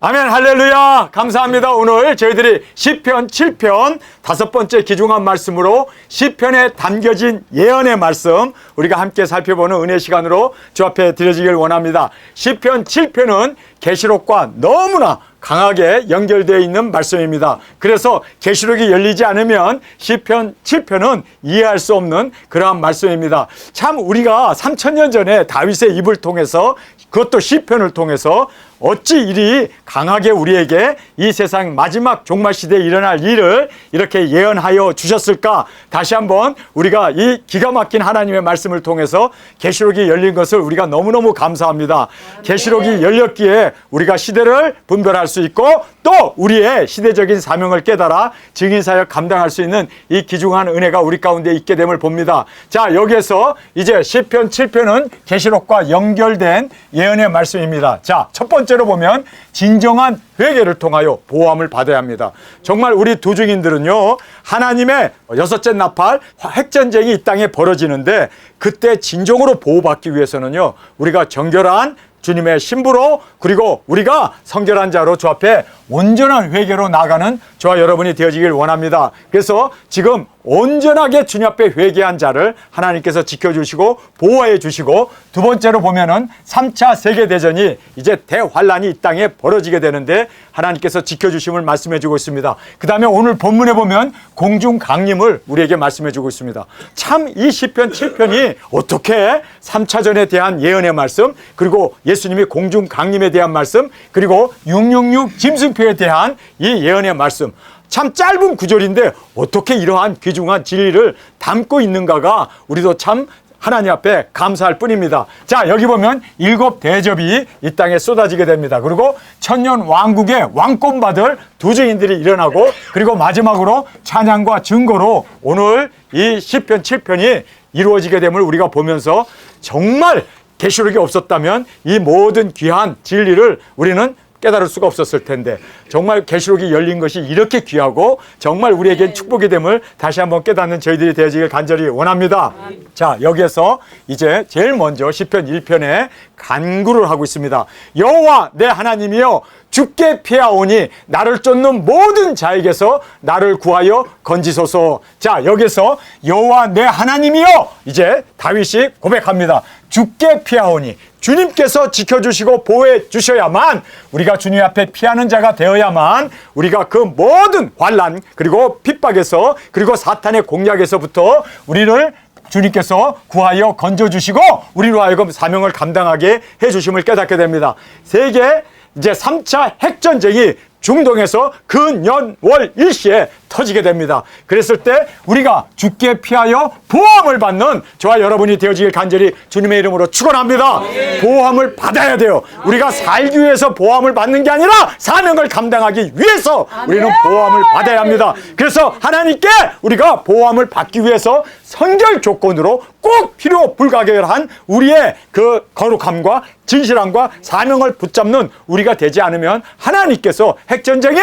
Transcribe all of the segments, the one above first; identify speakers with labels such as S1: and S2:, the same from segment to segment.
S1: 아멘, 할렐루야. 감사합니다. 오늘 저희들이 시편 7편 5번째 귀중한 말씀으로 시편에 담겨진 예언의 말씀 우리가 함께 살펴보는 은혜 시간으로 주 앞에 드려지길 원합니다. 시편 7편은 계시록과 너무나 강하게 연결되어 있는 말씀입니다. 그래서 계시록이 열리지 않으면 시편 7편은 이해할 수 없는 그러한 말씀입니다. 참 우리가 3000년 전에 다윗의 입을 통해서 그것도 시편을 통해서 어찌 이리 강하게 우리에게 이 세상 마지막 종말 시대에 일어날 일을 이렇게 예언하여 주셨을까? 다시 한번 우리가 이 기가 막힌 하나님의 말씀을 통해서 계시록이 열린 것을 우리가 너무너무 감사합니다. 계시록이 열렸기에 우리가 시대를 분별할 수 있고 또 우리의 시대적인 사명을 깨달아 증인사역 감당할 수 있는 이 귀중한 은혜가 우리 가운데 있게 됨을 봅니다. 자, 여기에서 이제 시편 7편은 계시록과 연결된 예언의 말씀입니다. 자, 첫 번째로 보면 진정한 회개를 통하여 보호함을 받아야 합니다. 정말 우리 도중인들은요, 하나님의 여섯째 나팔 핵전쟁이 이 땅에 벌어지는데 그때 진정으로 보호받기 위해서는요, 우리가 정결한 주님의 신부로 그리고 우리가 성결한 자로 주 앞에 온전한 회개로 나가는 저와 여러분이 되어지길 원합니다. 그래서 지금 온전하게 주님 앞에 회개한 자를 하나님께서 지켜주시고 보호해 주시고, 두 번째로 보면은 3차 세계대전이 이제 대환란이 이 땅에 벌어지게 되는데 하나님께서 지켜주심을 말씀해 주고 있습니다. 그 다음에 오늘 본문에 보면 공중 강림을 우리에게 말씀해 주고 있습니다. 참 이 시편 7편이 어떻게 3차전에 대한 예언의 말씀, 그리고 예수님이 공중 강림에 대한 말씀, 그리고 666 짐승표에 대한 이 예언의 말씀, 참 짧은 구절인데 어떻게 이러한 귀중한 진리를 담고 있는가가 우리도 참 하나님 앞에 감사할 뿐입니다. 자, 여기 보면 7 대접이 이 땅에 쏟아지게 됩니다. 그리고 천년 왕국의 왕권 받을 두 증인들이 일어나고, 그리고 마지막으로 찬양과 증거로 오늘 이 시편 7편이 이루어지게 됨을 우리가 보면서 정말 계시록이 없었다면 이 모든 귀한 진리를 우리는 깨달을 수가 없었을 텐데 정말 계시록이 열린 것이 이렇게 귀하고 정말 우리에게 축복이 됨을 다시 한번 깨닫는 저희들이 되어지길 간절히 원합니다. 자, 여기에서 이제 제일 먼저 시편 1편에 간구를 하고 있습니다. 여호와 내 하나님이여, 주께 피하오니 나를 쫓는 모든 자에게서 나를 구하여 건지소서. 자, 여기서 여호와 내 하나님이여, 이제 다윗이 고백합니다. 주께 피하오니, 주님께서 지켜주시고 보호해 주셔야만, 우리가 주님 앞에 피하는 자가 되어야만 우리가 그 모든 환난 그리고 핍박에서 그리고 사탄의 공략에서부터 우리를 주님께서 구하여 건져주시고 우리로 하여금 사명을 감당하게 해주심을 깨닫게 됩니다. 세계 이제 3차 핵전쟁이 중동에서 근연월 일시에 터지게 됩니다. 그랬을 때 우리가 주께 피하여 보호함을 받는 저와 여러분이 되어지길 간절히 주님의 이름으로 축원합니다. 보호함을 받아야 돼요. 우리가 살기 위해서 보호함을 받는 게 아니라 사명을 감당하기 위해서 우리는 보호함을 받아야 합니다. 그래서 하나님께 우리가 보호함을 받기 위해서 선결 조건으로 꼭 필요 불가결한 우리의 그 거룩함과 진실함과 사명을 붙잡는 우리가 되지 않으면 하나님께서 핵전쟁에,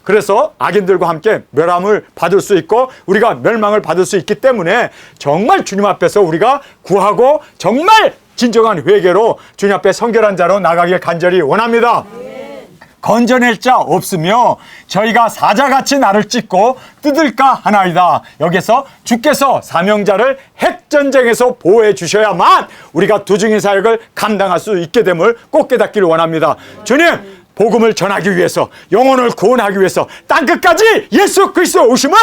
S1: 그래서 악인들과 함께 멸함을 받을 수 있고 우리가 멸망을 받을 수 있기 때문에 정말 주님 앞에서 우리가 구하고 정말 진정한 회개로 주님 앞에 성결한 자로 나가길 간절히 원합니다. 건져낼 자 없으며 저희가 사자같이 나를 찢고 뜯을까 하나이다. 여기서 주께서 사명자를 핵전쟁에서 보호해 주셔야만 우리가 두증인 사역을 감당할 수 있게 됨을 꼭 깨닫기를 원합니다. 주님, 복음을 전하기 위해서, 영혼을 구원하기 위해서 땅끝까지 예수 그리스도 오심을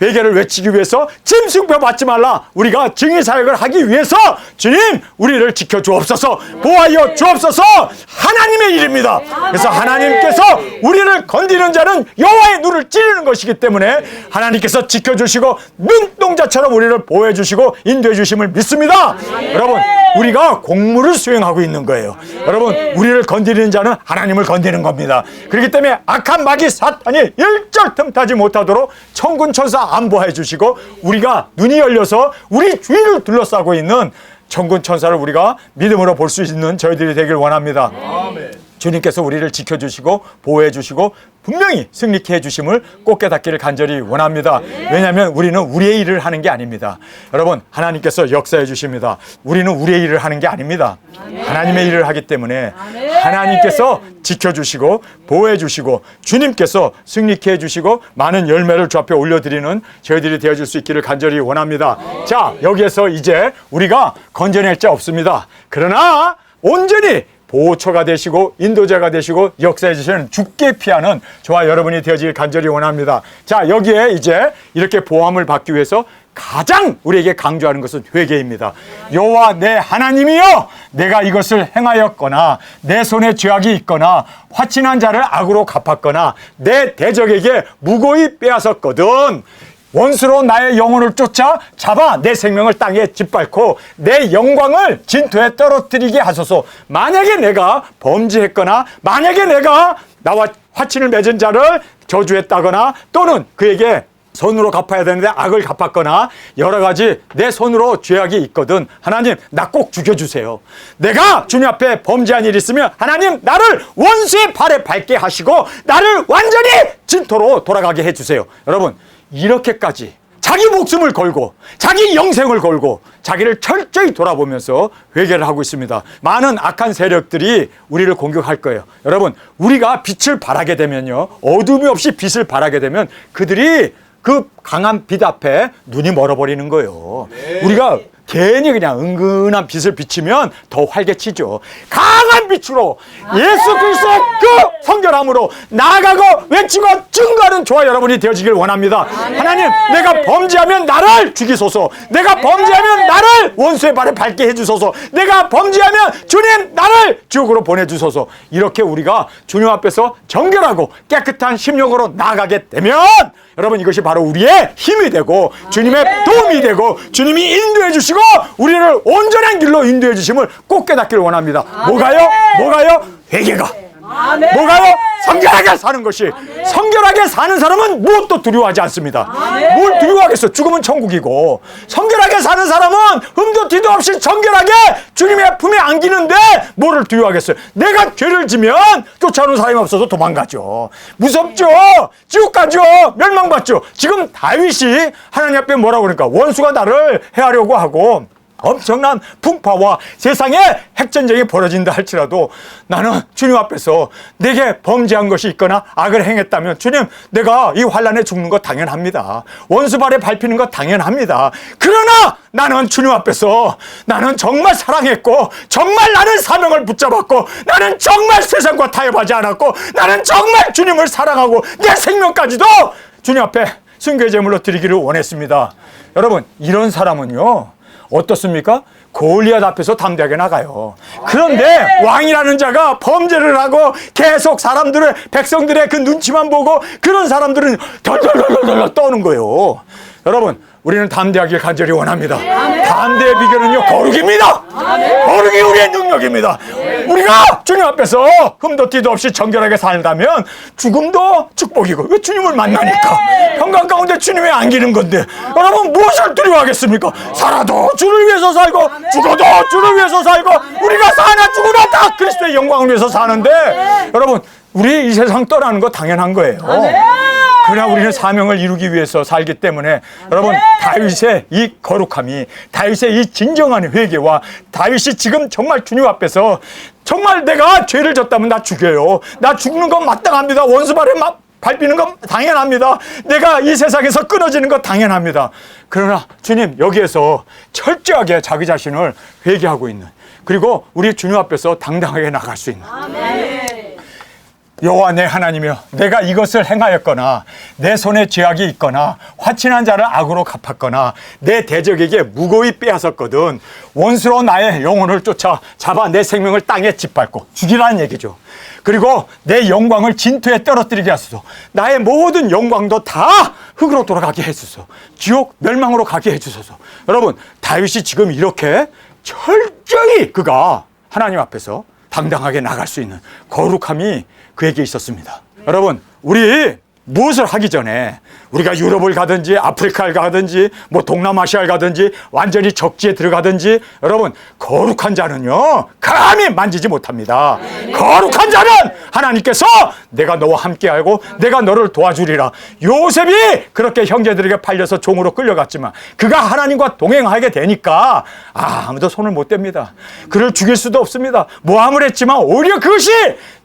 S1: 회개를 외치기 위해서 짐승표 받지 말라, 우리가 증인사역을 하기 위해서 주님 우리를 지켜주옵소서, 보호하여 주옵소서. 하나님의 일입니다. 그래서 하나님께서 우리를 건드리는 자는 여호와의 눈을 찌르는 것이기 때문에 하나님께서 지켜주시고 눈동자처럼 우리를 보호해 주시고 인도해 주심을 믿습니다. 여러분, 우리가 공무를 수행하고 있는 거예요. 여러분, 우리를 건드리는 자는 하나님을 건드리는 겁니다. 그렇기 때문에 악한 마귀 사탄이 일절 틈타지 못하도록 천군 천사 안보해 주시고 우리가 눈이 열려서 우리 주위를 둘러싸고 있는 천군 천사를 우리가 믿음으로 볼 수 있는 저희들이 되길 원합니다. 아멘. 주님께서 우리를 지켜주시고 보호해주시고 분명히 승리케 해주심을 꼭 깨닫기를 간절히 원합니다. 왜냐하면 우리는 우리의 일을 하는 게 아닙니다. 여러분, 하나님께서 역사해 주십니다. 우리는 우리의 일을 하는 게 아닙니다. 하나님의 일을 하기 때문에 하나님께서 지켜주시고 보호해주시고 주님께서 승리케 해주시고 많은 열매를 주 앞에 올려드리는 저희들이 되어질 수 있기를 간절히 원합니다. 자, 여기에서 이제 우리가 건져낼 자 없습니다. 그러나 온전히 보호처가 되시고 인도자가 되시고 역사해 주시는 주께 피하는 저와 여러분이 되어질 간절히 원합니다. 자, 여기에 이제 이렇게 보호함을 받기 위해서 가장 우리에게 강조하는 것은 회개입니다. 여호와 내 하나님이여, 내가 이것을 행하였거나 내 손에 죄악이 있거나 화친한 자를 악으로 갚았거나 내 대적에게 무고히 빼앗았거든 원수로 나의 영혼을 쫓아 잡아 내 생명을 땅에 짓밟고 내 영광을 진토에 떨어뜨리게 하소서. 만약에 내가 범죄했거나 만약에 내가 나와 화친을 맺은 자를 저주했다거나 또는 그에게 손으로 갚아야 되는데 악을 갚았거나 여러 가지 내 손으로 죄악이 있거든 하나님 나 꼭 죽여주세요. 내가 주님 앞에 범죄한 일이 있으면 하나님 나를 원수의 발에 밟게 하시고 나를 완전히 진토로 돌아가게 해주세요. 여러분, 이렇게까지 자기 목숨을 걸고 자기 영생을 걸고 자기를 철저히 돌아보면서 회개를 하고 있습니다. 많은 악한 세력들이 우리를 공격할 거예요. 여러분, 우리가 빛을 발하게 되면요, 어둠이 없이 빛을 발하게 되면 그들이 그 강한 빛 앞에 눈이 멀어버리는 거예요. 우리가 괜히 그냥 은근한 빛을 비치면 더 활개치죠. 강한 빛으로 예수 그리스도의 그 성결함으로 나아가고 외치고 증거하는 저와 여러분이 되어지길 원합니다. 하나님, 내가 범죄하면 나를 죽이소서. 내가 범죄하면 나를 원수의 발에 밟게 해주소서. 내가 범죄하면 주님 나를 지옥으로 보내주소서. 이렇게 우리가 주님 앞에서 정결하고 깨끗한 심령으로 나아가게 되면 여러분, 이것이 바로 우리의 힘이 되고 주님의 도움이 되고 주님이 인도해 주시고 우리를 온전한 길로 인도해 주심을 꼭 깨닫기를 원합니다. 뭐가요? 회개가. 뭐가요? 성결하게 사는 것이. 성결하게 사는 사람은 무엇도 두려워하지 않습니다. 뭘 두려워하겠어? 죽으면 천국이고. 성결하게 사는 사람은 흠도 티도 없이 정결하게 주님의 품에 안기는데 뭐를 두려워하겠어요? 내가 죄를 지면 쫓아오는 사람이 없어서 도망가죠. 무섭죠. 지옥 가죠. 멸망받죠. 지금 다윗이 하나님 앞에 뭐라고 그러니까 원수가 나를 해하려고 하고 엄청난 풍파와 세상에 핵전쟁이 벌어진다 할지라도 나는 주님 앞에서 내게 범죄한 것이 있거나 악을 행했다면 주님, 내가 이 환난에 죽는 거 당연합니다. 원수 발에 밟히는 거 당연합니다. 그러나 나는 주님 앞에서 나는 정말 사랑했고 정말 나는 사명을 붙잡았고 나는 정말 세상과 타협하지 않았고 나는 정말 주님을 사랑하고 내 생명까지도 주님 앞에 순교의 제물로 드리기를 원했습니다. 여러분, 이런 사람은요 어떻습니까? 골리앗 앞에서 담대하게 나가요. 그런데 왕이라는 자가 범죄를 하고 계속 백성들의 그 눈치만 보고 그런 사람들은 덜덜덜덜 떠는 거예요. 여러분, 우리는 담대하길 간절히 원합니다. 담대의 비결은요, 거룩입니다. 거룩이 우리의 능력입니다. 우리가 주님 앞에서 흠도 티도 없이 정결하게 살다면 죽음도 축복이고, 왜 주님을 만나니까 평강 가운데 주님의 안기는 건데 여러분, 무엇을 두려워하겠습니까? 살아도 주를 위해서 살고 죽어도 주를 위해서 살고 우리가 사나 죽으나 다 그리스도의 영광을 위해서 사는데 여러분, 우리 이 세상 떠나는 거 당연한 거예요. 그러나 우리는 사명을 이루기 위해서 살기 때문에 여러분, 다윗의 이 거룩함이, 다윗의 이 진정한 회개와 다윗이 지금 정말 주님 앞에서 정말 내가 죄를 졌다면 나 죽여요. 나 죽는 건 마땅합니다. 원수 발에 밟히는 건 당연합니다. 내가 이 세상에서 끊어지는 건 당연합니다. 그러나 주님, 여기에서 철저하게 자기 자신을 회개하고 있는, 그리고 우리 주님 앞에서 당당하게 나갈 수 있는 여호와 내 하나님이여, 내가 이것을 행하였거나 내 손에 죄악이 있거나 화친한 자를 악으로 갚았거나 내 대적에게 무고히 빼앗았거든 원수로 나의 영혼을 쫓아 잡아 내 생명을 땅에 짓밟고 죽이라는 얘기죠. 그리고 내 영광을 진토에 떨어뜨리게 하소서. 나의 모든 영광도 다 흙으로 돌아가게 해주소서. 지옥 멸망으로 가게 해주소서. 여러분, 다윗이 지금 이렇게 철저히 그가 하나님 앞에서 당당하게 나갈 수 있는 거룩함이 그에게 있었습니다. 여러분, 우리 무엇을 하기 전에 우리가 유럽을 가든지 아프리카를 가든지 뭐 동남아시아를 가든지 완전히 적지에 들어가든지 여러분 거룩한 자는요 감히 만지지 못합니다. 거룩한 자는 하나님께서 내가 너와 함께하고 내가 너를 도와주리라. 요셉이 그렇게 형제들에게 팔려서 종으로 끌려갔지만 그가 하나님과 동행하게 되니까 아무도 손을 못 댑니다. 그를 죽일 수도 없습니다. 모함을 했지만 오히려 그것이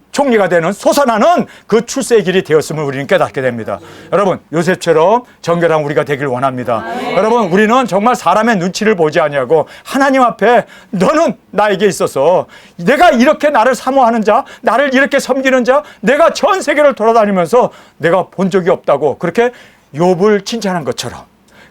S1: 총리가 되는 솟아나는 그 출세의 길이 되었음을 우리는 깨닫게 됩니다. 여러분 요셉처럼 정결한 우리가 되길 원합니다. 여러분 우리는 정말 사람의 눈치를 보지 아니하고 하나님 앞에 너는 나에게 있어서 내가 이렇게 나를 사모하는 자, 나를 이렇게 섬기는 자, 내가 전 세계를 돌아다니면서 내가 본 적이 없다고 그렇게 욥을 칭찬한 것처럼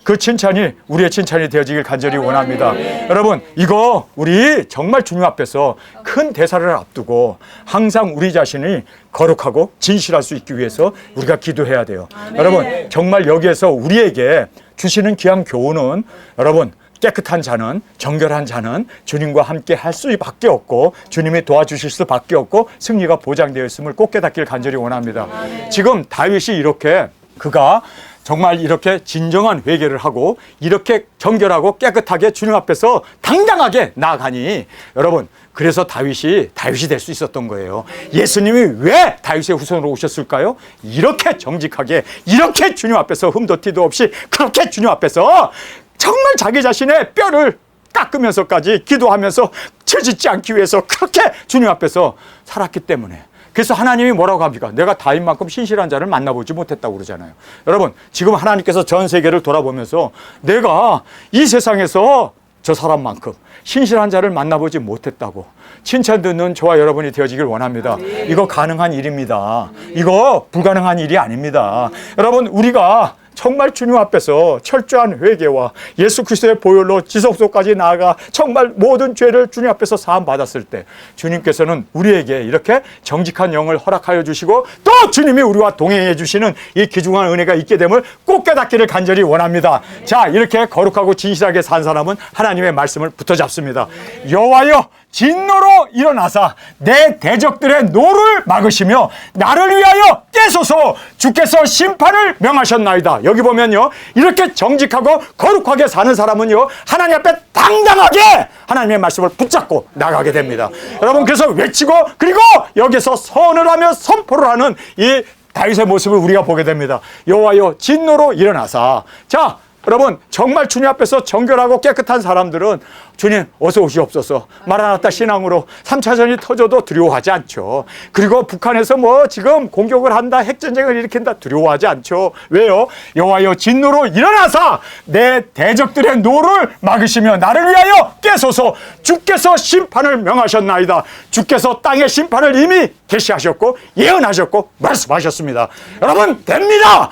S1: 그 칭찬이 우리의 칭찬이 되어지길 간절히 원합니다. 여러분 이거 우리 정말 주님 앞에서 큰 대사를 앞두고 항상 우리 자신이 거룩하고 진실할 수 있기 위해서 우리가 기도해야 돼요. 여러분 정말 여기에서 우리에게 주시는 귀한 교훈은 여러분 깨끗한 자는 정결한 자는 주님과 함께 할 수밖에 없고 주님이 도와주실 수밖에 없고 승리가 보장되어 있음을 꼭 깨닫길 간절히 원합니다. 지금 다윗이 이렇게 그가 정말 이렇게 진정한 회개를 하고 이렇게 정결하고 깨끗하게 주님 앞에서 당당하게 나아가니 여러분 그래서 다윗이 될 수 있었던 거예요. 예수님이 왜 다윗의 후손으로 오셨을까요? 이렇게 정직하게 이렇게 주님 앞에서 흠도 티도 없이 그렇게 주님 앞에서 정말 자기 자신의 뼈를 깎으면서까지 기도하면서 처짓지 않기 위해서 그렇게 주님 앞에서 살았기 때문에 그래서 하나님이 뭐라고 합니까? 내가 다윗만큼 신실한 자를 만나보지 못했다고 그러잖아요. 여러분 지금 하나님께서 전 세계를 돌아보면서 내가 이 세상에서 저 사람만큼 신실한 자를 만나보지 못했다고 칭찬 듣는 저와 여러분이 되어지길 원합니다. 이거 가능한 일입니다. 이거 불가능한 일이 아닙니다. 여러분 우리가 정말 주님 앞에서 철저한 회개와 예수 그리스도의 보혈로 지성소까지 나아가 정말 모든 죄를 주님 앞에서 사함 받았을 때 주님께서는 우리에게 이렇게 정직한 영을 허락하여 주시고 또 주님이 우리와 동행해 주시는 이 귀중한 은혜가 있게 됨을 꼭 깨닫기를 간절히 원합니다. 자 이렇게 거룩하고 진실하게 산 사람은 하나님의 말씀을 붙어잡습니다. 여호와여 진노로 일어나사 내 대적들의 노를 막으시며 나를 위하여 깨소서 주께서 심판을 명하셨나이다. 여기 보면요 이렇게 정직하고 거룩하게 사는 사람은요 하나님 앞에 당당하게 하나님의 말씀을 붙잡고 나가게 됩니다. 여러분 그래서 외치고 그리고 여기서 선을 하며 선포를 하는 이 다윗의 모습을 우리가 보게 됩니다. 여호와여 진노로 일어나사 자 여러분 정말 주님 앞에서 정결하고 깨끗한 사람들은 주님 어서 오시옵소서 마라나타 신앙으로 3차전이 터져도 두려워하지 않죠. 그리고 북한에서 뭐 지금 공격을 한다 핵전쟁을 일으킨다 두려워하지 않죠. 왜요? 여호와여 진노로 일어나사 내 대적들의 노를 막으시며 나를 위하여 깨소서 주께서 심판을 명하셨나이다. 주께서 땅의 심판을 이미 계시하셨고 예언하셨고 말씀하셨습니다. 여러분 됩니다.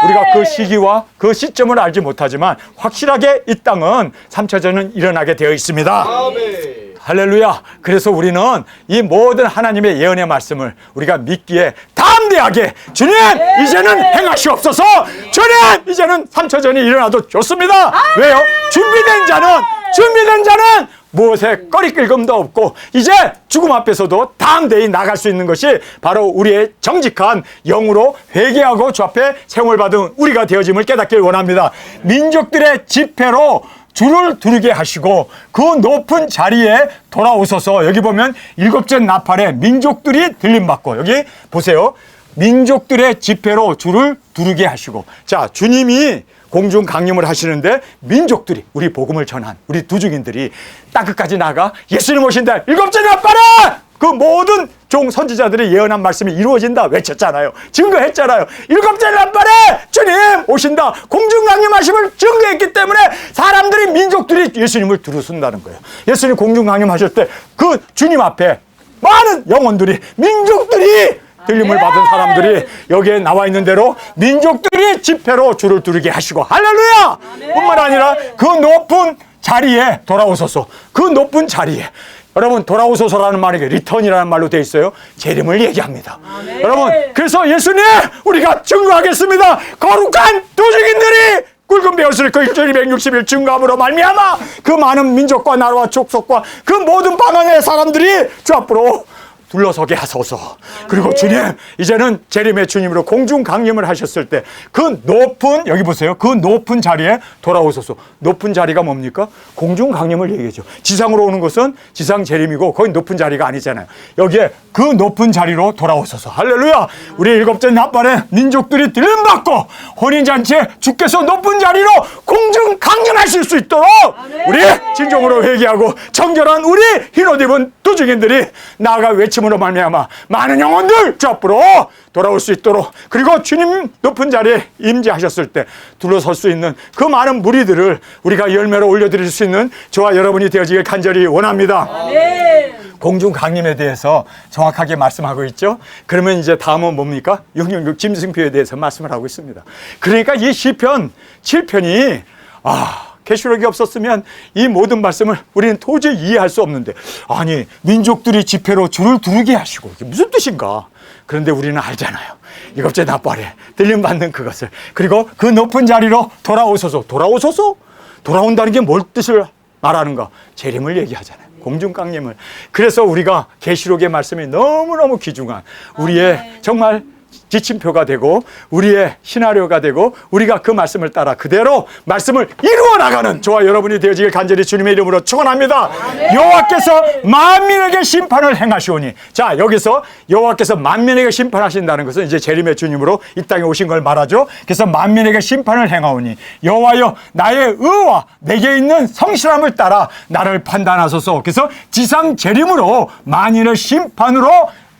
S1: 우리가 그 시기와 그 시점을 알지 못하지만 확실하게 이 땅은 3차전은 일어나게 되어 있습니다. 할렐루야. 그래서 우리는 이 모든 하나님의 예언의 말씀을 우리가 믿기에 담대하게 주님 이제는 행하시옵소서. 주님 이제는 3차전이 일어나도 좋습니다. 왜요? 준비된 자는 무엇에 꺼리끌금도 없고 이제 죽음 앞에서도 담대히 나갈 수 있는 것이 바로 우리의 정직한 영으로 회개하고 주 앞에 세움을 받은 우리가 되어짐을 깨닫길 원합니다. 민족들의 집회로 줄을 두르게 하시고 그 높은 자리에 돌아오소서. 여기 보면 일곱째 나팔에 민족들이 들림받고 여기 보세요. 민족들의 집회로 줄을 두르게 하시고 자 주님이 공중 강림을 하시는데 민족들이 우리 복음을 전한 우리 두중인들이 땅끝까지 나가 예수님 오신다 일곱째 나팔에 그 모든 종 선지자들이 예언한 말씀이 이루어진다 외쳤잖아요. 증거했잖아요. 일곱째 나팔에 주님 오신다 공중 강림하심을 증거했기 때문에 사람들이 민족들이 예수님을 두루쓴다는 거예요. 예수님 공중 강림하실 때 그 주님 앞에 많은 영혼들이 민족들이 들림을 받은 사람들이 여기에 나와 있는 대로 민족들이 집회로 줄을 두르게 하시고 할렐루야. 뿐만 아니라 그 높은 자리에 돌아오소서. 그 높은 자리에 여러분 돌아오소서라는 말이 리턴이라는 말로 되어 있어요. 재림을 얘기합니다. 여러분 그래서 예수님 우리가 증거하겠습니다. 거룩한 도적인들이 굵은 배옷을 그 1260일 증거함으로 말미암아 그 많은 민족과 나라와 족속과 그 모든 방언의 사람들이 주 앞으로 둘러서게 하소서. 그리고 주님, 이제는 재림의 주님으로 공중 강림을 하셨을 때 그 높은, 여기 보세요, 그 높은 자리에 돌아오소서. 높은 자리가 뭡니까? 공중 강림을 얘기하죠. 지상으로 오는 것은 지상 재림이고 거기 높은 자리가 아니잖아요. 여기에 그 높은 자리로 돌아오소서. 할렐루야. 우리 일곱째 낮발에 민족들이 들림받고 혼인잔치에 주께서 높은 자리로 공중 강림하실 수 있도록 우리 진정으로 회개하고 정결한 우리 흰옷 입은 두 증인들이 나아가 외침으로 말미암아 많은 영혼들 주 앞으로 돌아올 수 있도록, 그리고 주님 높은 자리에 임재하셨을 때 둘러설 수 있는 그 많은 무리들을 우리가 열매로 올려드릴 수 있는 저와 여러분이 되어지길 간절히 원합니다. 공중 강림에 대해서 정확하게 말씀하고 있죠. 그러면 이제 다음은 뭡니까? 666 짐승표에 대해서 말씀을 하고 있습니다. 그러니까 이 시편 7편이 계시록이 없었으면 이 모든 말씀을 우리는 도저히 이해할 수 없는데, 아니 민족들이 집회로 줄을 두르게 하시고 이게 무슨 뜻인가? 그런데 우리는 알잖아요. 일곱째 낮발에 들림받는 그것을, 그리고 그 높은 자리로 돌아오소서. 돌아오소서? 돌아온다는 게 뭘 뜻을 말하는가? 재림을 얘기하잖아요. 공중 강림을. 그래서 우리가 계시록의 말씀이 너무너무 귀중한 우리의 정말 지침표가 되고 우리의 시나리오가 되고 우리가 그 말씀을 따라 그대로 말씀을 이루어 나가는 저와 여러분이 되어지길 간절히 주님의 이름으로 축원합니다. 여호와께서 만민에게 심판을 행하시오니, 자 여기서 여호와께서 만민에게 심판하신다는 것은 이제 재림의 주님으로 이 땅에 오신 걸 말하죠. 그래서 만민에게 심판을 행하오니 여호와여 나의 의와 내게 있는 성실함을 따라 나를 판단하소서. 그래서 지상 재림으로 만인을 심판으로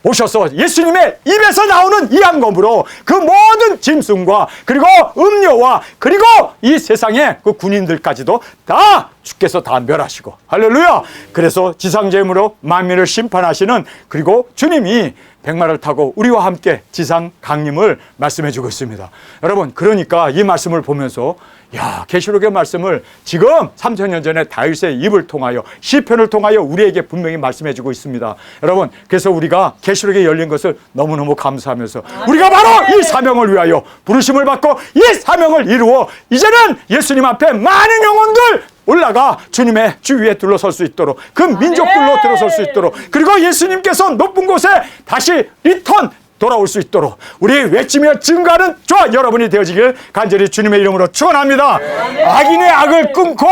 S1: 오셔서 예수님의 입에서 나오는 이 한검으로 그 모든 짐승과 그리고 음료와 그리고 이 세상의 그 군인들까지도 다 주께서 다 멸하시고, 할렐루야. 그래서 지상재림으로 만민을 심판하시는, 그리고 주님이 백마를 타고 우리와 함께 지상 강림을 말씀해 주고 있습니다. 여러분, 그러니까 이 말씀을 보면서 계시록의 말씀을 지금 3000년 전에 다윗의 입을 통하여 시편을 통하여 우리에게 분명히 말씀해 주고 있습니다. 여러분, 그래서 우리가 계시록에 열린 것을 너무너무 감사하면서 우리가 바로 이 사명을 위하여 부르심을 받고 이 사명을 이루어 이제는 예수님 앞에 많은 영혼들 올라가 주님의 주위에 둘러설 수 있도록, 그 민족들로 들어설 수 있도록, 그리고 예수님께서 높은 곳에 다시 리턴 돌아올 수 있도록 우리 외치며 증거하는 저와 여러분이 되어지길 간절히 주님의 이름으로 축원합니다. 악인의 악을 끊고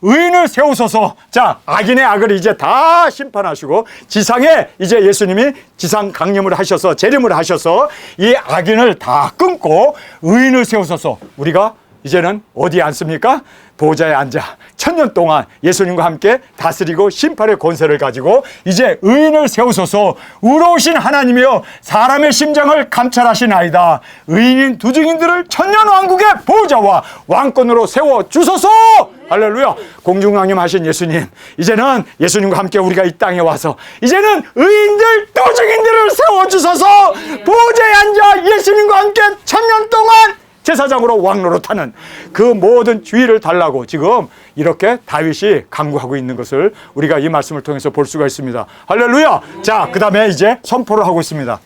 S1: 의인을 세우소서. 자, 악인의 악을 이제 다 심판하시고 지상에 이제 예수님이 지상 강림을 하셔서 재림을 하셔서 이 악인을 다 끊고 의인을 세우소서. 우리가 이제는 어디에 앉습니까? 보좌에 앉아 1000년 동안 예수님과 함께 다스리고 심판의 권세를 가지고 이제 의인을 세우소서. 의로우신 하나님이여 사람의 심장을 감찰하시나이다. 의인인 두 증인들을 천년 왕국의 보좌와 왕권으로 세워주소서. 할렐루야. 공중강림 하신 예수님, 이제는 예수님과 함께 우리가 이 땅에 와서 이제는 의인들 두 증인들을 세워주소서. 보좌에 앉아 예수님과 함께 1000년 동안 제사장으로 왕노릇하는 그 모든 주의를 달라고 지금 이렇게 다윗이 간구하고 있는 것을 우리가 이 말씀을 통해서 볼 수가 있습니다. 할렐루야. 자, 그 다음에 이제 선포를 하고 있습니다.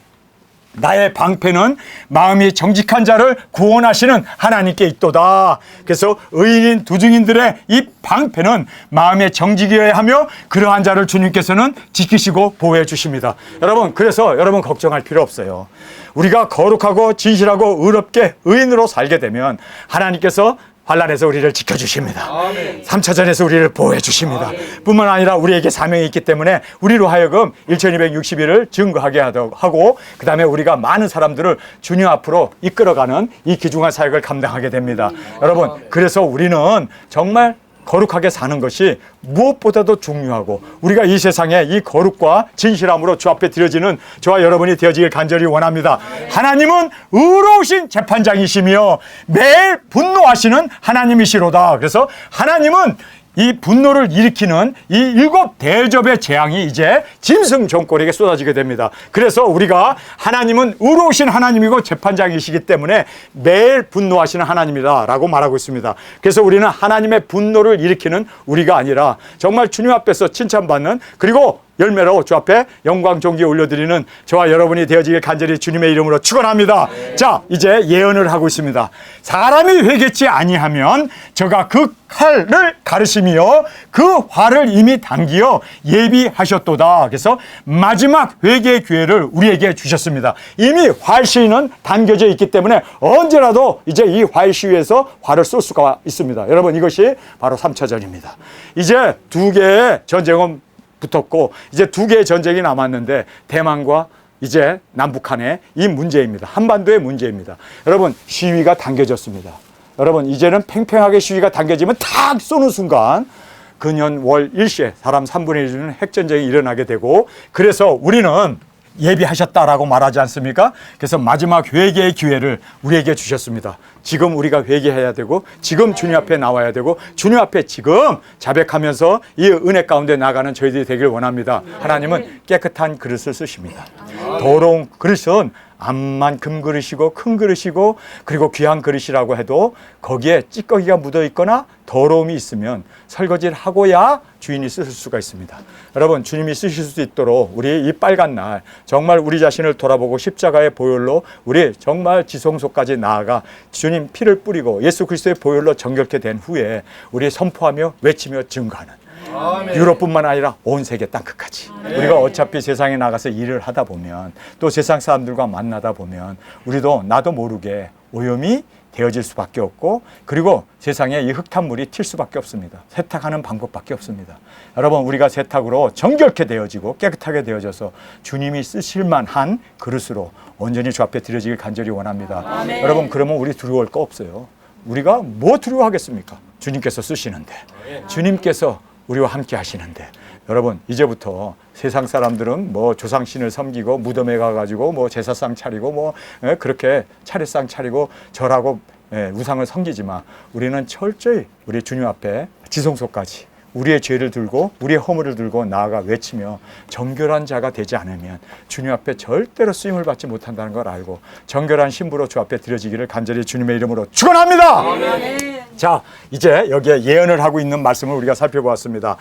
S1: 나의 방패는 마음이 정직한 자를 구원하시는 하나님께 있도다. 그래서 의인인 두 증인들의 이 방패는 마음의 정직이어야 하며 그러한 자를 주님께서는 지키시고 보호해 주십니다. 여러분, 그래서 여러분 걱정할 필요 없어요. 우리가 거룩하고 진실하고 의롭게 의인으로 살게 되면 하나님께서 환난에서 우리를 지켜주십니다. 3차전에서 우리를 보호해 주십니다. 뿐만 아니라 우리에게 사명이 있기 때문에 우리로 하여금 1260일을 증거하게 하고 그 다음에 우리가 많은 사람들을 주님 앞으로 이끌어가는 이 귀중한 사역을 감당하게 됩니다. 여러분, 그래서 우리는 정말 거룩하게 사는 것이 무엇보다도 중요하고 우리가 이 세상에 이 거룩과 진실함으로 주 앞에 드려지는 저와 여러분이 되어지길 간절히 원합니다. 하나님은 의로우신 재판장이시며 매일 분노하시는 하나님이시로다. 그래서 하나님은 이 분노를 일으키는 이 7 대접의 재앙이 이제 짐승 정권에게 쏟아지게 됩니다. 그래서 우리가 하나님은 의로우신 하나님이고 재판장이시기 때문에 매일 분노하시는 하나님이다 라고 말하고 있습니다. 그래서 우리는 하나님의 분노를 일으키는 우리가 아니라 정말 주님 앞에서 칭찬받는, 그리고 열매로 주 앞에 영광 존귀 올려드리는 저와 여러분이 되어지길 간절히 주님의 이름으로 축원합니다. 자, 이제 예언을 하고 있습니다. 사람이 회개치 아니하면 저가 그 칼을 가르시며 그 화를 이미 당기어 예비하셨도다. 그래서 마지막 회개의 기회를 우리에게 주셨습니다. 이미 활 시위는 당겨져 있기 때문에 언제라도 이제 이 활 시위에서 활을 쏠 수가 있습니다. 여러분, 이것이 바로 3차전입니다. 이제 두 개의 전쟁은 붙었고 이제 두 개의 전쟁이 남았는데 대만과 이제 남북한의 이 문제입니다. 한반도의 문제입니다. 여러분, 시위가 당겨졌습니다. 여러분, 이제는 팽팽하게 시위가 당겨지면 탁 쏘는 순간 근현 월 일시에 사람 3분의 1은 핵전쟁이 일어나게 되고, 그래서 우리는 예비하셨다라고 말하지 않습니까? 그래서 마지막 회개의 기회를 우리에게 주셨습니다. 지금 우리가 회개해야 되고 지금 주님 앞에 나와야 되고 주님 앞에 지금 자백하면서 이 은혜 가운데 나가는 저희들이 되길 원합니다. 하나님은 깨끗한 그릇을 쓰십니다. 더러운 그릇은 암만 금그릇이고 큰 그릇이고 그리고 귀한 그릇이라고 해도 거기에 찌꺼기가 묻어 있거나 더러움이 있으면 설거지를 하고야 주인이 쓰실 수가 있습니다. 여러분, 주님이 쓰실 수 있도록 우리 이 빨간 날 정말 우리 자신을 돌아보고 십자가의 보혈로 우리 정말 지성소까지 나아가 주님 피를 뿌리고 예수 그리스도의 보혈로 정결케 된 후에 우리 선포하며 외치며 증거하는 유럽뿐만 아니라 온 세계 땅끝까지. 우리가 어차피 세상에 나가서 일을 하다 보면 또 세상 사람들과 만나다 보면 우리도 나도 모르게 오염이 되어질 수밖에 없고, 그리고 세상에 이 흙탕물이 튈 수밖에 없습니다. 세탁하는 방법밖에 없습니다. 여러분, 우리가 세탁으로 정결케 되어지고 깨끗하게 되어져서 주님이 쓰실 만한 그릇으로 온전히 주 앞에 드려지길 간절히 원합니다. 아멘. 여러분, 그러면 우리 두려울 거 없어요. 우리가 뭐 두려워하겠습니까? 주님께서 쓰시는데, 주님께서 우리와 함께 하시는데. 여러분, 이제부터 세상 사람들은 뭐 조상신을 섬기고 무덤에 가가지고 뭐 제사상 차리고 뭐 그렇게 차례상 차리고 절하고 우상을 섬기지만 우리는 철저히 우리 주님 앞에 지성소까지 우리의 죄를 들고 우리의 허물을 들고 나아가 외치며 정결한 자가 되지 않으면 주님 앞에 절대로 쓰임을 받지 못한다는 걸 알고 정결한 신부로 주 앞에 드려지기를 간절히 주님의 이름으로 축원합니다. 아멘. 자, 이제 여기에 예언을 하고 있는 말씀을 우리가 살펴보았습니다.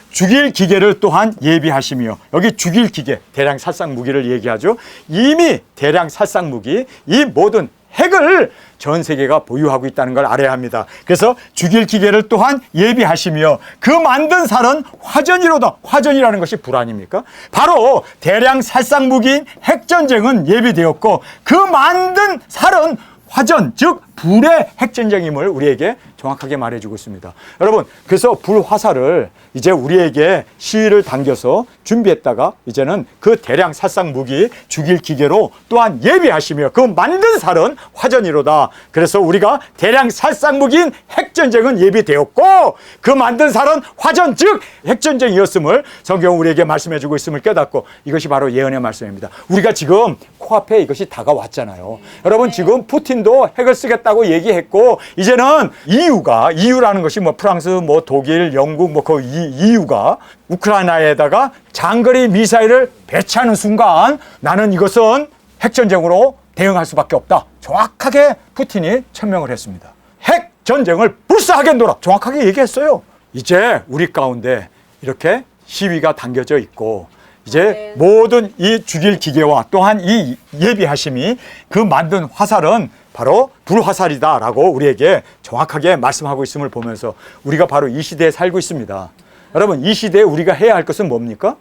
S1: 죽일 기계를 또한 예비하시며, 여기 죽일 기계, 대량 살상 무기를 얘기하죠. 이미 대량 살상 무기, 이 모든 핵을 전 세계가 보유하고 있다는 걸 알아야 합니다. 그래서 죽일 기계를 또한 예비하시며 그 만든 살은 화전이로다. 화전이라는 것이 불 아닙니까? 바로 대량 살상 무기인 핵전쟁은 예비되었고 그 만든 살은 화전, 즉 불의 핵전쟁임을 우리에게 정확하게 말해주고 있습니다. 여러분, 그래서 불화살을 이제 우리에게 시위를 당겨서 준비했다가 이제는 그 대량 살상 무기 죽일 기계로 또한 예비하시며 그 만든 살은 화전이로다. 그래서 우리가 대량 살상 무기인 핵전쟁은 예비되었고 그 만든 살은 화전, 즉 핵전쟁이었음을 성경 우리에게 말씀해주고 있음을 깨닫고, 이것이 바로 예언의 말씀입니다. 우리가 지금 코앞에 이것이 다가왔잖아요. 여러분, 지금 푸틴도 핵을 쓰겠다고 얘기했고 이제는 EU라는 것이 뭐 프랑스, 뭐 독일, 영국, 뭐 그 EU가 우크라이나에다가 장거리 미사일을 배치하는 순간 나는 이것은 핵전쟁으로 대응할 수밖에 없다. 정확하게 푸틴이 천명을 했습니다. 핵전쟁을 불사하겠노라. 정확하게 얘기했어요. 이제 우리 가운데 이렇게 시위가 당겨져 있고 이제 모든 이 죽일 기계와 또한 이 예비하심이 그 만든 화살은 바로 불화살이다라고 우리에게 정확하게 말씀하고 있음을 보면서 우리가 바로 이 시대에 살고 있습니다. 여러분, 이 시대에 우리가 해야 할 것은 뭡니까?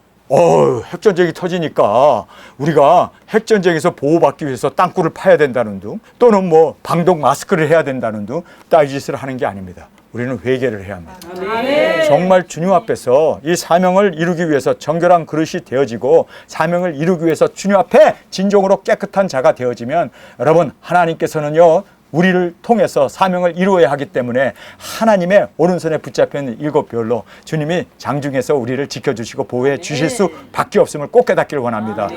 S1: 핵전쟁이 터지니까 우리가 핵전쟁에서 보호받기 위해서 땅굴을 파야 된다는 등 또는 뭐 방독 마스크를 해야 된다는 등 딴짓을 하는 게 아닙니다. 우리는 회개를 해야 합니다. 아멘. 정말 주님 앞에서 이 사명을 이루기 위해서 정결한 그릇이 되어지고 사명을 이루기 위해서 주님 앞에 진정으로 깨끗한 자가 되어지면 여러분, 하나님께서는요 우리를 통해서 사명을 이루어야 하기 때문에 하나님의 오른손에 붙잡혀 있는 일곱 별로 주님이 장중에서 우리를 지켜주시고 보호해 주실 수밖에 없음을 꼭 깨닫기를 원합니다.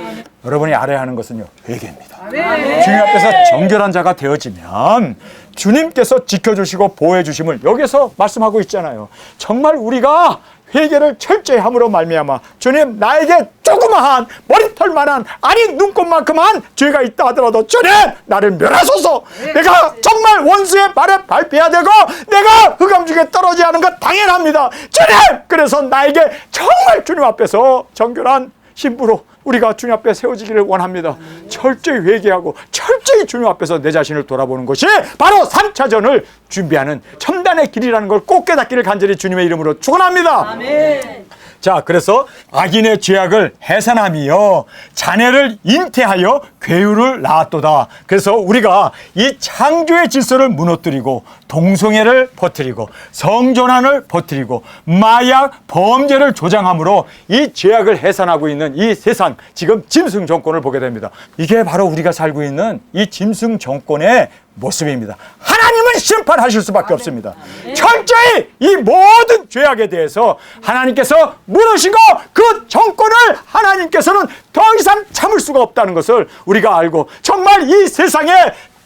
S1: 여러분이 알아야 하는 것은요 회개입니다. 주님 앞에서 정결한 자가 되어지면 주님께서 지켜주시고 보호해 주심을 여기서 말씀하고 있잖아요. 정말 우리가 회개를 철저히 함으로 말미암아 주님, 나에게 조그마한 머리털만한, 아니 눈곱만큼한 죄가 있다 하더라도 주님, 나를 멸하소서. 내가 정말 원수의 발에 밟혀야 되고 내가 흑암 중에 떨어지지 않은 것 당연합니다. 주님, 그래서 나에게 정말 주님 앞에서 정결한 신부로 우리가 주님 앞에 세워지기를 원합니다. 철저히 회개하고 철저히 주님 앞에서 내 자신을 돌아보는 것이 바로 3차전을 준비하는 첨단의 길이라는 걸 꼭 깨닫기를 간절히 주님의 이름으로 축원합니다.
S2: 아멘.
S1: 자, 그래서 악인의 죄악을 해산하며 자네를 잉태하여 괴유를 낳았도다. 그래서 우리가 이 창조의 질서를 무너뜨리고 동성애를 퍼뜨리고 성전환을 퍼뜨리고 마약, 범죄를 조장함으로 이 죄악을 해산하고 있는 이 세상, 지금 짐승 정권을 보게 됩니다. 이게 바로 우리가 살고 있는 이 짐승 정권의 모습입니다. 하나님은 심판하실 수밖에 없습니다. 철저히 이 모든 죄악에 대해서 하나님께서 물으시고 그 정권을 하나님께서는 더 이상 참을 수가 없다는 것을 우리가 알고, 정말 이 세상에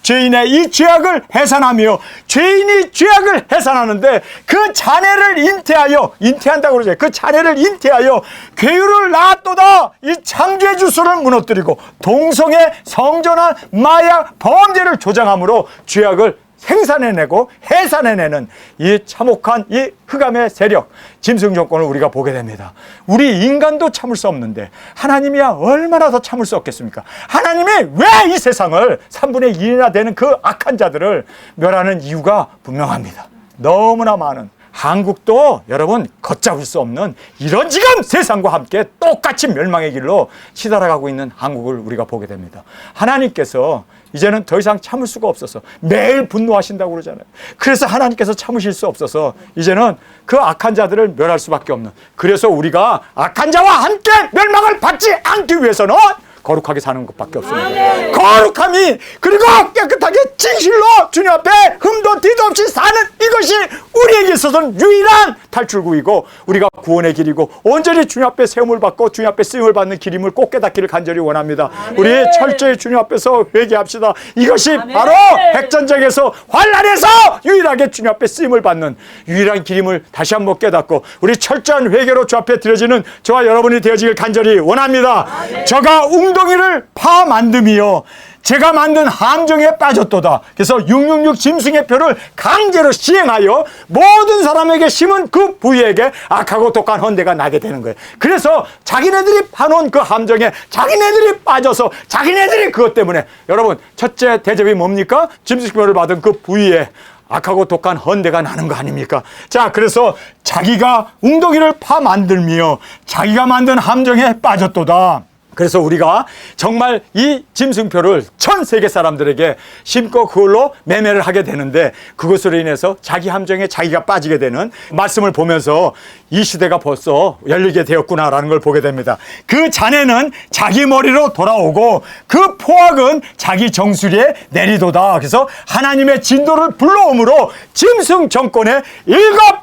S1: 죄인의 이 죄악을 해산하며 죄인이 죄악을 해산하는데 그 자네를 잉태한다고 그러죠. 그 자네를 잉태하여 괴유를 낳았도다. 이 창조의 질서를 무너뜨리고 동성애, 성전환, 마약, 범죄를 조장함으로 죄악을 생산해내고 해산해내는 이 참혹한 이 흑암의 세력, 짐승 정권을 우리가 보게 됩니다. 우리 인간도 참을 수 없는데 하나님이야 얼마나 더 참을 수 없겠습니까? 하나님이 왜 이 세상을 3분의 1이나 되는 그 악한 자들을 멸하는 이유가 분명합니다. 너무나 많은, 한국도 여러분 걷잡을 수 없는 이런 지금 세상과 함께 똑같이 멸망의 길로 치달아가고 있는 한국을 우리가 보게 됩니다. 하나님께서 이제는 더 이상 참을 수가 없어서 매일 분노하신다고 그러잖아요. 그래서 하나님께서 참으실 수 없어서 이제는 그 악한 자들을 멸할 수밖에 없는, 그래서 우리가 악한 자와 함께 멸망을 받지 않기 위해서는 거룩하게 사는 것밖에 없습니다.
S2: 아멘.
S1: 거룩함이, 그리고 깨끗하게 진실로 주님 앞에 흠도 뒤도 없이 사는 이것이 우리에게 있어서는 유일한 탈출구이고 우리가 구원의 길이고 온전히 주님 앞에 세움을 받고 주님 앞에 쓰임을 받는 길임을 꼭 깨닫기를 간절히 원합니다.
S2: 아멘.
S1: 우리 철저히 주님 앞에서 회개합시다. 이것이
S2: 아멘.
S1: 바로 핵전쟁에서 환란에서 유일하게 주님 앞에 쓰임을 받는 유일한 길임을 다시 한번 깨닫고 우리 철저한 회개로 주 앞에 드려지는 저와 여러분이 되어지길 간절히 원합니다.
S2: 아멘.
S1: 저가 웅덩이를 파 만듦이요 제가 만든 함정에 빠졌도다. 그래서 666 짐승의 표를 강제로 시행하여 모든 사람에게 심은 그 부위에게 악하고 독한 헌대가 나게 되는 거예요. 그래서 자기네들이 파놓은 그 함정에 자기네들이 빠져서 자기네들이 그것 때문에, 여러분 첫째 대접이 뭡니까? 짐승표를 받은 그 부위에 악하고 독한 헌대가 나는 거 아닙니까? 자, 그래서 자기가 웅덩이를 파 만들며 자기가 만든 함정에 빠졌도다. 그래서 우리가 정말 이 짐승표를 전 세계 사람들에게 심고 그걸로 매매를 하게 되는데, 그것으로 인해서 자기 함정에 자기가 빠지게 되는 말씀을 보면서 이 시대가 벌써 열리게 되었구나라는 걸 보게 됩니다. 그 잔해는 자기 머리로 돌아오고 그 포악은 자기 정수리에 내리도다. 그래서 하나님의 진도를 불러옴으로 짐승 정권의 7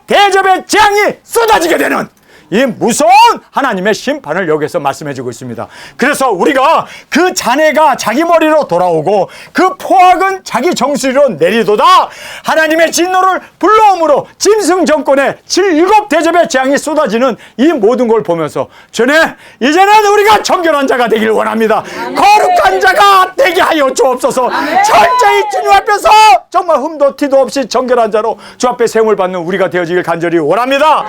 S1: 대접의 재앙이 쏟아지게 되는 이 무서운 하나님의 심판을 여기서 말씀해주고 있습니다. 그래서 우리가 그 잔해가 자기 머리로 돌아오고 그 포악은 자기 정수리로 내리도다. 하나님의 진노를 불러옴으로 짐승 정권의 7 대접의 재앙이 쏟아지는 이 모든 걸 보면서 전에 이제는 우리가 정결한 자가 되길 원합니다. 거룩한 자가 되게 하여 주옵소서. 철저히 주님 앞에서 정말 흠도 티도 없이 정결한 자로 주 앞에 세움을 받는 우리가 되어지길 간절히 원합니다.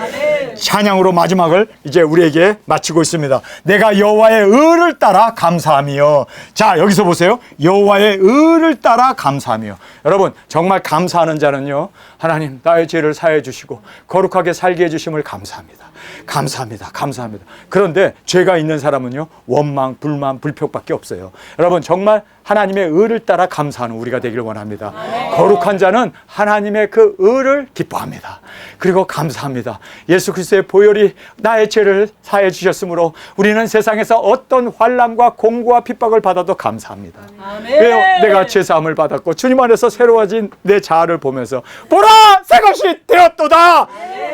S1: 찬양으로 마지막을 이제 우리에게 마치고 있습니다. 내가 여호와의 의를 따라 감사하며. 자, 여기서 보세요. 여호와의 의를 따라 감사하며. 여러분 정말 감사하는 자는요, 하나님 나의 죄를 사해 주시고 거룩하게 살게 해주심을 감사합니다. 감사합니다. 감사합니다. 그런데 죄가 있는 사람은요, 원망, 불만, 불평밖에 없어요. 여러분 정말 하나님의 의를 따라 감사하는 우리가 되기를 원합니다. 거룩한 자는 하나님의 그 의를 기뻐합니다. 그리고 감사합니다. 예수 그리스도의 보혈이 나의 죄를 사해 주셨으므로 우리는 세상에서 어떤 환난과 공고와 핍박을 받아도 감사합니다. 왜요? 내가 죄사함을 받았고 주님 안에서 새로워진 내 자아를 보면서 보라 새것이 되었도다.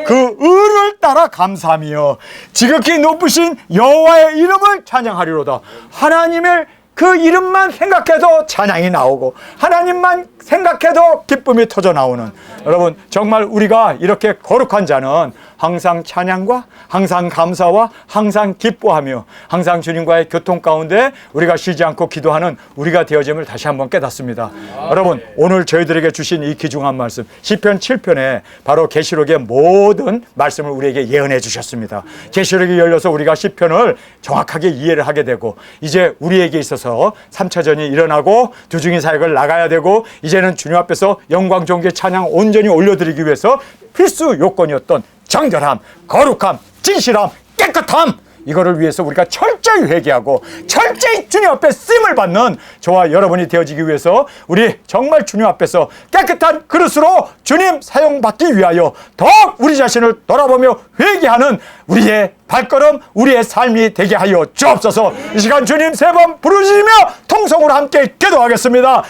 S1: 그 의를 따라 감사하며 지극히 높으신 여호와의 이름을 찬양하리로다. 하나님의 그 이름만 생각해도 찬양이 나오고 하나님만 생각해도 기쁨이 터져 나오는, 여러분 정말 우리가 이렇게 거룩한 자는 항상 찬양과 항상 감사와 항상 기뻐하며 항상 주님과의 교통 가운데 우리가 쉬지 않고 기도하는 우리가 되어짐을 다시 한번 깨닫습니다. 여러분 오늘 저희들에게 주신 이 귀중한 말씀 시편 7편에 바로 계시록의 모든 말씀을 우리에게 예언해 주셨습니다. 계시록이 열려서 우리가 시편을 정확하게 이해를 하게 되고 이제 우리에게 있어서 3차전이 일어나고 두중인 사역을 나가야 되고 이제는 주님 앞에서 영광 존귀 찬양 온전히 올려드리기 위해서 필수 요건이었던 정결함, 거룩함, 진실함, 깨끗함, 이거를 위해서 우리가 철저히 회개하고 철저히 주님 앞에 쓰임을 받는 저와 여러분이 되어지기 위해서 우리 정말 주님 앞에서 깨끗한 그릇으로 주님 사용받기 위하여 더욱 우리 자신을 돌아보며 회개하는 우리의 발걸음, 우리의 삶이 되게 하여 주옵소서. 이 시간 주님 세 번 부르시며 통성으로 함께 기도하겠습니다.